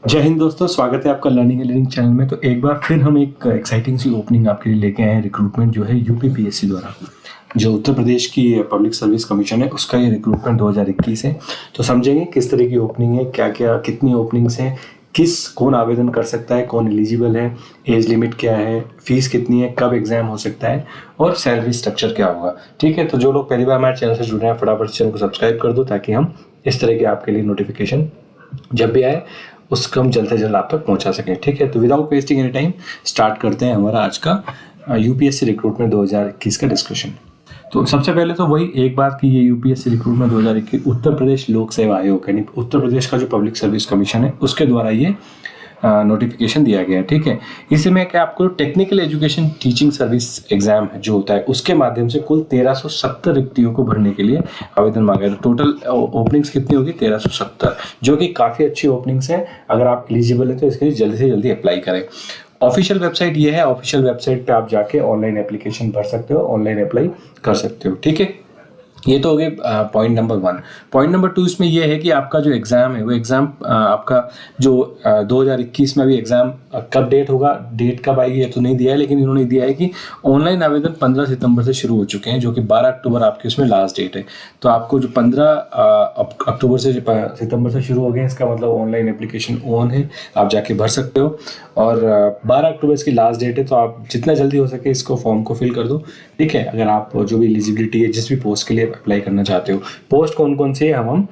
जय हिंद दोस्तों, स्वागत है आपका लर्निंग एंड लीडिंग चैनल में। तो एक बार फिर हम एक एक्साइटिंग सी ओपनिंग आपके लिए लेके आए हैं। रिक्रूटमेंट जो है यूपीपीएससी द्वारा, जो उत्तर प्रदेश की पब्लिक सर्विस कमीशन है, उसका ये रिक्रूटमेंट 2021 है। तो समझेंगे किस तरह की ओपनिंग है, क्या क्या कितनी ओपनिंग्स हैं, कौन आवेदन कर सकता है, कौन एलिजिबल है, एज लिमिट क्या है, फीस कितनी है, कब एग्जाम हो सकता है और सैलरी स्ट्रक्चर क्या होगा। ठीक है, तो जो लोग पहली बार हमारे चैनल से जुड़ रहे हैं, फटाफट चैनल को सब्सक्राइब कर दो ताकि हम इस तरह के आपके लिए नोटिफिकेशन जब भी आए उसको हम जल्द से जल्द आप तक पहुंचा सकें। ठीक है, तो without wasting any time start करते हैं हमारा आज का यूपीएससी रिक्रूटमेंट 2021 का डिस्कशन। तो सबसे पहले तो वही एक बात कि ये यूपीएससी रिक्रूटमेंट 2021 उत्तर प्रदेश लोक सेवा आयोग यानी उत्तर प्रदेश का जो पब्लिक सर्विस कमीशन है उसके द्वारा ये नोटिफिकेशन दिया गया है। ठीक है, इसमें क्या आपको technical education teaching service exam जो होता है उसके माध्यम से कुल 1370 रिक्तियों को भरने के लिए आवेदन मांगा है। तो टोटल ओपनिंग्स कितनी होगी? 1370, जो कि काफ़ी अच्छी ओपनिंग्स हैं। अगर आप एलिजिबल हैं तो इसके लिए जल्दी से जल्दी अप्लाई करें। ऑफिशियल वेबसाइट ये है, ऑफिशियल वेबसाइट पे आप जाके ऑनलाइन एप्लीकेशन भर सकते हो, ऑनलाइन अप्लाई कर सकते हो। ठीक है, ये तो हो गए पॉइंट नंबर 1। पॉइंट नंबर 2 इसमें ये है कि आपका जो एग्ज़ाम है वो एग्ज़ाम आपका जो 2021 में अभी एग्ज़ाम कब डेट होगा, डेट कब आएगी ये तो नहीं दिया है, लेकिन इन्होंने दिया है कि ऑनलाइन आवेदन 15 सितंबर से शुरू हो चुके हैं, जो कि 12 अक्टूबर आपकी उसमें लास्ट डेट है। तो आपको जो 15 अक्टूबर से सितंबर से शुरू हो गए, इसका मतलब ऑनलाइन एप्लीकेशन ऑन है, आप जाके भर सकते हो। और 12 अक्टूबर इसकी लास्ट डेट है, तो आप जितना जल्दी हो सके इसको फॉर्म को फिल कर दो। ठीक है, अगर आप जो भी एलिजिबिलिटी है जिस भी पोस्ट के लिए अप्लाई करना चाहते हो, पोस्ट कौन कौन सी है हम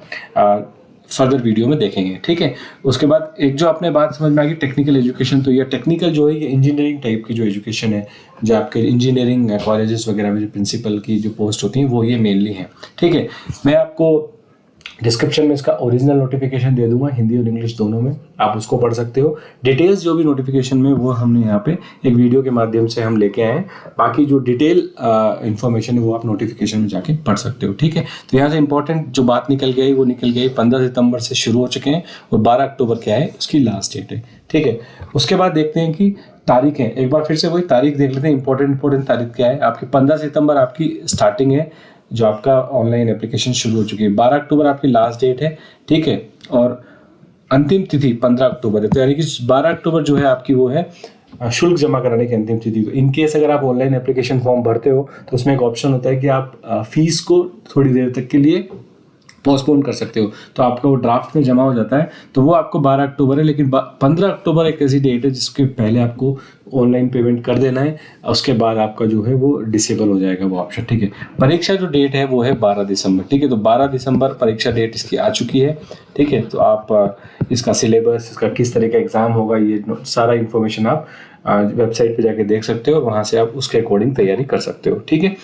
फर्दर वीडियो में देखेंगे। ठीक है, उसके बाद एक जो आपने बात समझ में आ गई टेक्निकल एजुकेशन, तो ये टेक्निकल जो है ये इंजीनियरिंग टाइप की जो एजुकेशन है, जो आपके इंजीनियरिंग कॉलेजेस वगैरह में जो प्रिंसिपल की जो पोस्ट होती हैं वो ये मेनली है। ठीक है, मैं आपको डिस्क्रिप्शन में इसका ओरिजिनल नोटिफिकेशन दे दूंगा, हिंदी और इंग्लिश दोनों में, आप उसको पढ़ सकते हो। डिटेल्स जो भी नोटिफिकेशन में वो हमने यहाँ पे एक वीडियो के माध्यम से हम लेके आए हैं। बाकी जो डिटेल इन्फॉर्मेशन है वो आप नोटिफिकेशन में जाके पढ़ सकते हो। ठीक है, तो यहाँ से इंपॉर्टेंट जो बात निकल गई वो निकल गई, 15 सितंबर से शुरू हो चुके हैं और 12 अक्टूबर क्या है उसकी लास्ट डेट है। ठीक है, उसके बाद देखते हैं कि तारीख है, एक बार फिर से वही तारीख देख लेते हैं। इंपॉर्टेंट तारीख क्या है आपकी? 15 सितंबर आपकी स्टार्टिंग है, जो आपका ऑनलाइन एप्लीकेशन शुरू हो चुकी है। 12 अक्टूबर आपकी लास्ट डेट है। ठीक है, और अंतिम तिथि 15 अक्टूबर है। तो यानी कि 12 अक्टूबर जो है आपकी वो है शुल्क जमा कराने की अंतिम तिथि। इन केस अगर आप ऑनलाइन एप्लीकेशन फॉर्म भरते हो तो उसमें एक ऑप्शन होता है कि आप फीस को थोड़ी देर तक के लिए पोस्टपोन कर सकते हो, तो आपका वो ड्राफ्ट में जमा हो जाता है। तो वो आपको 12 अक्टूबर है, लेकिन 15 अक्टूबर एक ऐसी डेट है जिसके पहले आपको ऑनलाइन पेमेंट कर देना है, उसके बाद आपका जो है वो डिसेबल हो जाएगा वो ऑप्शन। ठीक है, परीक्षा जो डेट है वो है 12 दिसंबर। ठीक है, तो 12 दिसंबर परीक्षा डेट इसकी आ चुकी है। ठीक है, तो आप इसका सिलेबस, इसका किस तरह का एग्ज़ाम होगा, ये सारा इन्फॉर्मेशन आप वेबसाइट पे जाके देख सकते हो और वहाँ से आप उसके अकॉर्डिंग तैयारी कर सकते हो। ठीक है,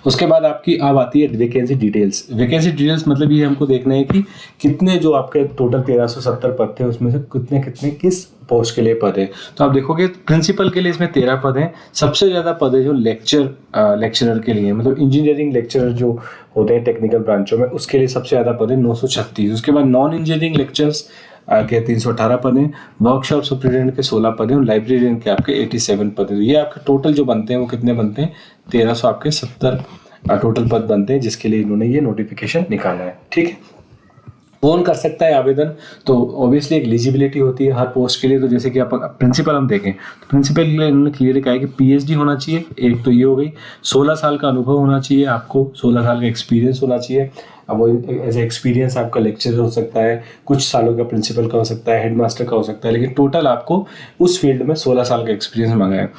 उसके बाद आपकी अब आती है वैकेंसी डिटेल्स। वैकेंसी डिटेल्स मतलब ये हमको देखना है कि कितने जो आपके टोटल 1370 पद थे उसमें से कितने कितने किस पोस्ट के लिए पद है। तो आप देखोगे प्रिंसिपल के लिए इसमें 13 पद हैं। सबसे ज़्यादा पद है जो लेक्चरर के लिए, मतलब इंजीनियरिंग लेक्चरर जो होते हैं टेक्निकल ब्रांचों में, उसके लिए सबसे ज़्यादा पद है 936। उसके बाद नॉन इंजीनियरिंग लेक्चर्स के 318 पद हैं, वर्कशॉप सुपरिटेंडेंट के 16 पद हैं और लाइब्रेरियन के आपके 87 पद हैं। तो ये आपके टोटल जो बनते हैं वो कितने बनते हैं? 1370 टोटल पद बनते हैं, जिसके लिए इन्होंने ये नोटिफिकेशन निकाला है। ठीक है, कौन कर सकता है आवेदन? तो ऑब्वियसली एक एलिजिबिलिटी होती है हर पोस्ट के लिए। तो जैसे कि आप प्रिंसिपल हम देखें तो प्रिंसिपल के लिए इन्होंने क्लियर कहा है कि पीएचडी होना चाहिए, एक तो ये हो गई। 16 साल का अनुभव होना चाहिए आपको, 16 साल का एक्सपीरियंस होना चाहिए। अब वो एज ए एक्सपीरियंस आपका लेक्चरर हो सकता है, कुछ सालों का प्रिंसिपल का हो सकता है, हेडमास्टर का हो सकता है, लेकिन टोटल आपको उस फील्ड में 16 साल का एक्सपीरियंस मांगा है।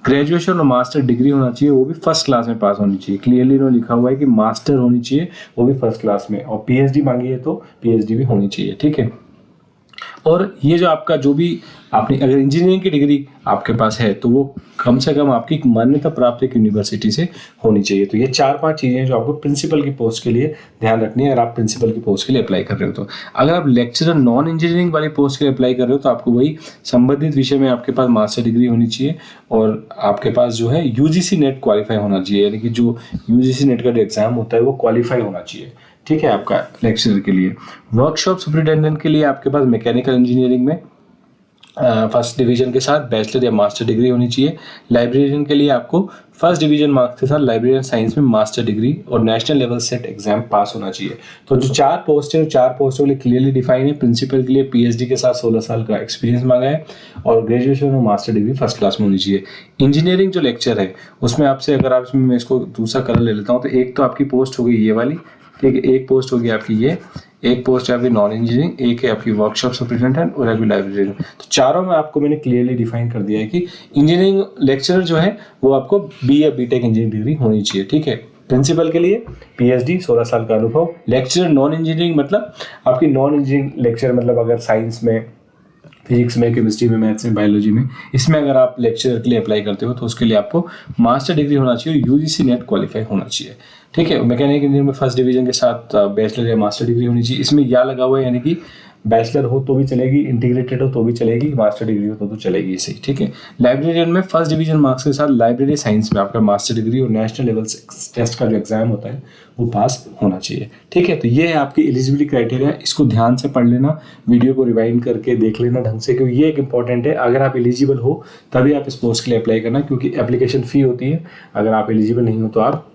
ग्रेजुएशन और मास्टर डिग्री होना चाहिए, वो भी फर्स्ट क्लास में पास होनी चाहिए। क्लियरली इन्होंने लिखा हुआ है कि मास्टर होनी चाहिए, वो भी फर्स्ट क्लास में, और पीएचडी मांगी है तो पीएचडी भी होनी चाहिए। ठीक है, और ये जो आपका जो भी आपने अगर इंजीनियरिंग की डिग्री आपके पास है तो वो कम से कम आपकी मान्यता प्राप्त एक यूनिवर्सिटी से होनी चाहिए। तो ये 4-5 चीज़ें जो आपको प्रिंसिपल की पोस्ट के लिए ध्यान रखनी है अगर आप प्रिंसिपल की पोस्ट के लिए अप्लाई कर रहे हो। तो अगर आप लेक्चरर नॉन इंजीनियरिंग वाली पोस्ट के लिए अप्लाई कर रहे हो तो आपको वही संबंधित विषय में आपके पास मास्टर डिग्री होनी चाहिए और आपके पास जो है यूजीसी नेट क्वालिफाई होना चाहिए, यानी कि जो यूजीसी नेट का जो एग्जाम होता है वो क्वालिफाई होना चाहिए। ठीक है, आपका लेक्चरर के लिए। वर्कशॉप सुपरिटेंडेंट के लिए आपके पास मैकेनिकल इंजीनियरिंग में फर्स्ट डिवीजन के साथ बैचलर या मास्टर डिग्री होनी चाहिए। लाइब्रेरियन के लिए आपको फर्स्ट डिवीजन मार्क्स के साथ लाइब्रेरियन साइंस में मास्टर डिग्री और नेशनल लेवल सेट एग्जाम पास होना चाहिए। तो जो 4 पोस्ट है, 4 पोस्टों के लिए क्लियरली डिफाइन है। प्रिंसिपल के लिए पीएचडी के साथ 16 साल का एक्सपीरियंस मांगा है और ग्रेजुएशन और मास्टर डिग्री फर्स्ट क्लास में होनी चाहिए। इंजीनियरिंग जो लेक्चर है उसमें आपसे, अगर आप इसमें, मैं इसको दूसरा कलर ले लेता हूँ, तो एक तो आपकी पोस्ट हो गई ये वाली, ठीक है, एक पोस्ट होगी आपकी ये, एक पोस्ट है आपकी नॉन इंजीनियरिंग, एक है आपकी वर्कशॉप सुपरिटेंडेंट और आपकी लाइब्रेरियन। तो चारों में आपको मैंने क्लियरली डिफाइन कर दिया है कि इंजीनियरिंग लेक्चरर जो है वो आपको बी या बीटेक इंजीनियरिंग डिग्री होनी चाहिए, ठीक है। प्रिंसिपल के लिए पीएचडी 16 साल का अनुभव। लेक्चरर नॉन इंजीनियरिंग मतलब आपकी नॉन इंजीनियरिंग लेक्चर, मतलब अगर साइंस में, फिजिक्स में, केमिस्ट्री में, मैथ्स में, बायोलॉजी में, इसमें अगर आप लेक्चरर के लिए अप्लाई करते हो तो उसके लिए आपको मास्टर डिग्री होना चाहिए, यूजीसी नेट क्वालिफाई होना चाहिए, ठीक है। मैकेनिकल इंजीनियरिंग में फर्स्ट डिवीजन के साथ बैचलर या मास्टर डिग्री होनी चाहिए। इसमें या लगा हुआ है, यानी कि बैचलर हो तो भी चलेगी, इंटीग्रेटेड हो तो भी चलेगी, मास्टर डिग्री हो तो चलेगी, सही, ठीक है। लाइब्रेरियन में फर्स्ट डिवीजन मार्क्स के साथ लाइब्रेरी साइंस में आपका मास्टर डिग्री और नेशनल लेवल टेस्ट का जो एग्जाम होता है वो पास होना चाहिए, ठीक है। तो ये है आपकी एलिजिबिलिटी क्राइटेरिया, इसको ध्यान से पढ़ लेना, वीडियो को रिवाइंड करके देख लेना ढंग से, क्योंकि ये एक इंपॉर्टेंट है। अगर आप एलिजिबल हो तभी आप इस पोस्ट के लिए अप्लाई करना, क्योंकि एप्लीकेशन फी होती है। अगर आप एलिजिबल नहीं हो तो आप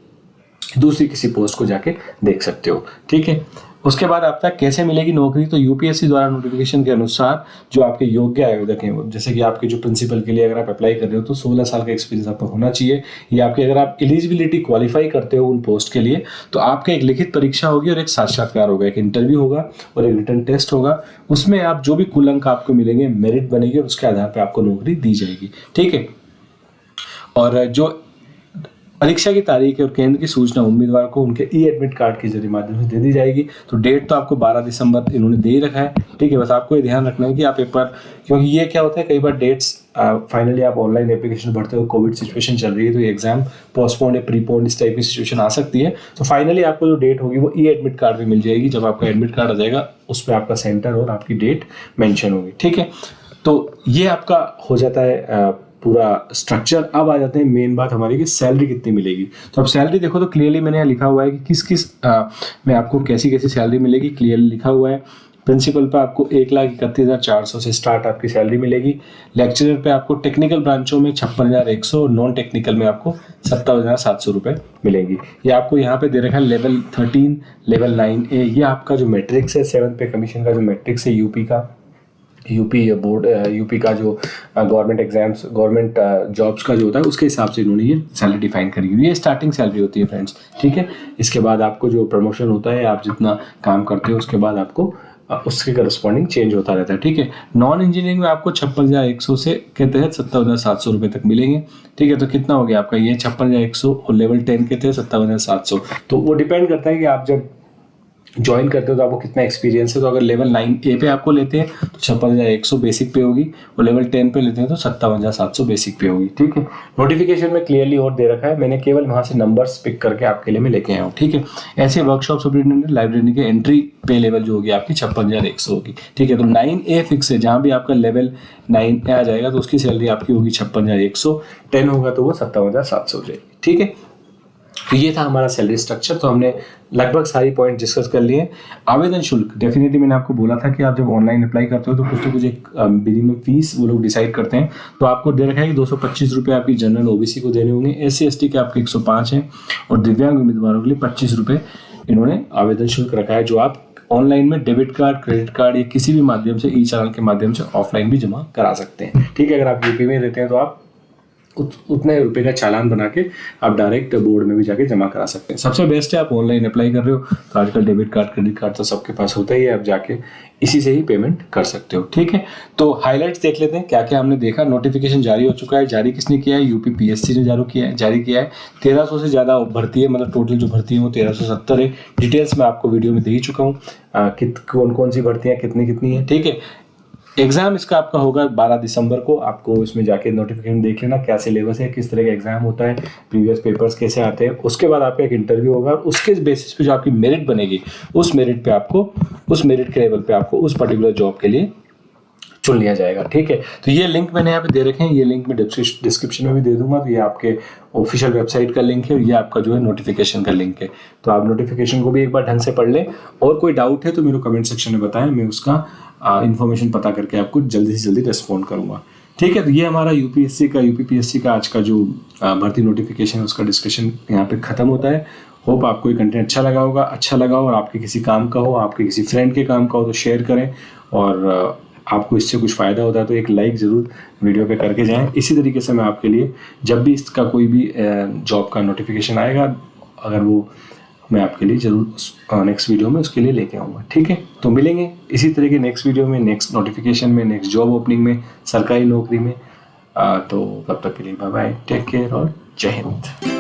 दूसरी किसी पोस्ट को जाके देख सकते हो, ठीक है। उसके बाद आप तक कैसे मिलेगी नौकरी, तो यूपीएससी द्वारा नोटिफिकेशन के अनुसार जो आपके योग्य आवेदक हैं, जैसे कि आपके जो प्रिंसिपल के लिए अगर आप अप्लाई कर रहे हो तो 16 साल का एक्सपीरियंस आपको होना चाहिए। या आपके, अगर आप एलिजिबिलिटी क्वालिफाई करते हो उन पोस्ट के लिए, तो आपका एक लिखित परीक्षा होगी और एक साक्षात्कार होगा, एक इंटरव्यू होगा और एक रिटन टेस्ट होगा। उसमें आप जो भी कुल अंक आपको मिलेंगे, मेरिट बनेगी और उसके आधार पर आपको नौकरी दी जाएगी, ठीक है। और जो परीक्षा की तारीख और केंद्र की सूचना उम्मीदवार को उनके ई एडमिट कार्ड के जरिए माध्यम से दे दी जाएगी। तो डेट तो आपको 12 दिसंबर इन्होंने दे ही रखा है, ठीक है। बस आपको ये ध्यान रखना है कि आप एक बार, क्योंकि ये क्या होता है, कई बार डेट्स फाइनली आप ऑनलाइन एप्लीकेशन भरते हो, कोविड सिचुएशन चल रही है तो ये एग्जाम पोस्टपोन्ड या प्रीपोन्ड इस टाइप की सिचुएशन आ सकती है। तो फाइनली आपको जो डेट होगी वो ई एडमिट कार्ड भी मिल जाएगी। जब आपका एडमिट कार्ड आ जाएगा उस पर आपका सेंटर और आपकी डेट मेंशन होगी, ठीक है। तो ये आपका हो जाता है पूरा स्ट्रक्चर। अब आ जाते हैं मेन बात हमारी कि सैलरी कितनी मिलेगी। तो अब सैलरी देखो तो क्लियरली मैंने यहाँ लिखा हुआ है कि किस किस में आपको कैसी कैसी सैलरी मिलेगी, क्लियरली लिखा हुआ है। प्रिंसिपल पे आपको 1,31,400 से स्टार्ट आपकी सैलरी मिलेगी। लेक्चरर पे आपको टेक्निकल ब्रांचों में 56,100 और नॉन टेक्निकल में आपको 57,700 रुपये मिलेंगी। ये आपको यहाँ पे दे रखा है लेवल 13, लेवल 9A। ये आपका जो मैट्रिक्स है 7th पे कमीशन का जो मैट्रिक्स है यूपी बोर्ड, यूपी का जो गवर्नमेंट एग्जाम्स, गवर्नमेंट जॉब्स का जो होता है उसके हिसाब से इन्होंने ये सैलरी डिफाइन करी हुई है। ये स्टार्टिंग सैलरी होती है फ्रेंड्स, ठीक है। इसके बाद आपको जो प्रमोशन होता है, आप जितना काम करते हो उसके बाद आपको उसके करस्पॉन्डिंग चेंज होता रहता है, ठीक है। नॉन इंजीनियरिंग में आपको 56,100 से के तहत 57,700 रुपये तक मिलेंगे, ठीक है। तो कितना हो गया आपका ये 56,100 और लेवल 10 के तहत 57,700। तो वो डिपेंड करता है कि आप जब ज्वाइन करते हो तो आपको कितना एक्सपीरियंस है। तो अगर लेवल 9A पे आपको लेते हैं तो 56,100 बेसिक पे होगी और लेवल 10 पे लेते हैं तो 57,700 बेसिक पे होगी, ठीक है। नोटिफिकेशन में क्लियरली और दे रखा है, मैंने केवल वहाँ से नंबर्स पिक करके आपके लिए मैं लेके आया हूँ, ठीक है। ऐसे वर्कशॉप सुपरिटेंडेंट लाइब्रेरी के एंट्री पे लेवल जो होगी आपकी 56,100 होगी, ठीक है। तो 9A फिक्स है, जहाँ भी आपका लेवल 9 पे आ जाएगा तो उसकी सैलरी आपकी होगी 56,100, 10 होगा तो वो 57,700 हो जाएगी, ठीक है। तो ये था हमारा सैलरी स्ट्रक्चर। तो हमने लगभग सारी पॉइंट डिस्कस कर लिए। आवेदन शुल्क डेफिनेटली मैंने आपको बोला था कि आप जब ऑनलाइन अप्लाई करते हो तो कुछ तो कुछ एक मिनिमम फीस वो लोग डिसाइड करते हैं। तो आपको दे रखा है कि 225 रुपये आपकी जनरल ओबीसी को देने होंगे, SC ST के आपके 105 हैं और दिव्यांग उम्मीदवारों के लिए 25 रुपये इन्होंने आवेदन शुल्क रखा है, जो आप ऑनलाइन में डेबिट कार्ड, क्रेडिट कार्ड या किसी भी माध्यम से, ई चालान के माध्यम से ऑफलाइन भी जमा करा सकते हैं, ठीक है। अगर आप यूपी में रहते हैं तो आप उतने रुपए का चालान बना के आप डायरेक्ट बोर्ड में भी जाके जमा करा सकते हैं। सबसे बेस्ट है आप ऑनलाइन अप्लाई कर रहे हो तो आजकल डेबिट कार्ड, क्रेडिट कार्ड तो सबके पास होता ही है, आप जाके इसी से ही पेमेंट कर सकते हो, ठीक है। तो हाइलाइट्स देख लेते हैं क्या क्या हमने देखा। नोटिफिकेशन जारी हो चुका है। जारी किसने किया है? यूपी पीएससी ने जारी किया है। 1300 से ज़्यादा भर्ती है, मतलब टोटल जो भर्ती है वो 1370 है। डिटेल्स मैं आपको वीडियो में दे ही चुका हूँ, कौन कौन सी भर्तियाँ कितनी है, ठीक है। एग्जाम इसका आपका होगा 12 दिसंबर को। आपको इसमें जाके नोटिफिकेशन देख लेना क्या सिलेबस है, किस तरह का एग्जाम होता है, प्रीवियस पेपर्स कैसे आते हैं। उसके बाद आपका एक इंटरव्यू होगा और उसके बेसिस पे जो आपकी मेरिट बनेगी उस मेरिट के लेवल पे आपको उस पर्टिकुलर जॉब के लिए चुन लिया जाएगा, ठीक है। तो ये लिंक मैंने यहाँ पे दे रखे हैं, ये लिंक मैं डिस्क्रिप्शन में भी दे दूंगा। तो ये आपके ऑफिशियल वेबसाइट का लिंक है और ये आपका जो है नोटिफिकेशन का लिंक है। तो आप नोटिफिकेशन को भी एक बार ढंग से पढ़ लें और कोई डाउट है तो मेरे कमेंट सेक्शन में बताएं, मैं उसका इन्फॉर्मेशन पता करके आपको जल्दी से जल्दी रिस्पॉन्ड करूँगा। ठीक है, तो ये हमारा यूपीपीएससी का आज का जो भर्ती नोटिफिकेशन है उसका डिस्कशन यहाँ पे ख़त्म होता है। होप आपको ये कंटेंट अच्छा लगा होगा। अच्छा लगा और आपके किसी काम का हो, आपके किसी फ्रेंड के काम का हो तो शेयर करें, और आपको इससे कुछ फ़ायदा होता है तो एक लाइक ज़रूर वीडियो पे करके जाएं। इसी तरीके से मैं आपके लिए जब भी इसका कोई भी जॉब का नोटिफिकेशन आएगा, अगर वो मैं आपके लिए ज़रूर नेक्स्ट वीडियो में उसके लिए लेके आऊँगा। ठीक है, तो मिलेंगे इसी तरह के नेक्स्ट वीडियो में, नेक्स्ट नोटिफिकेशन में, नेक्स्ट जॉब ओपनिंग में, सरकारी नौकरी में। तो तब तक के लिए बाय बाय, टेक केयर और जय हिंद।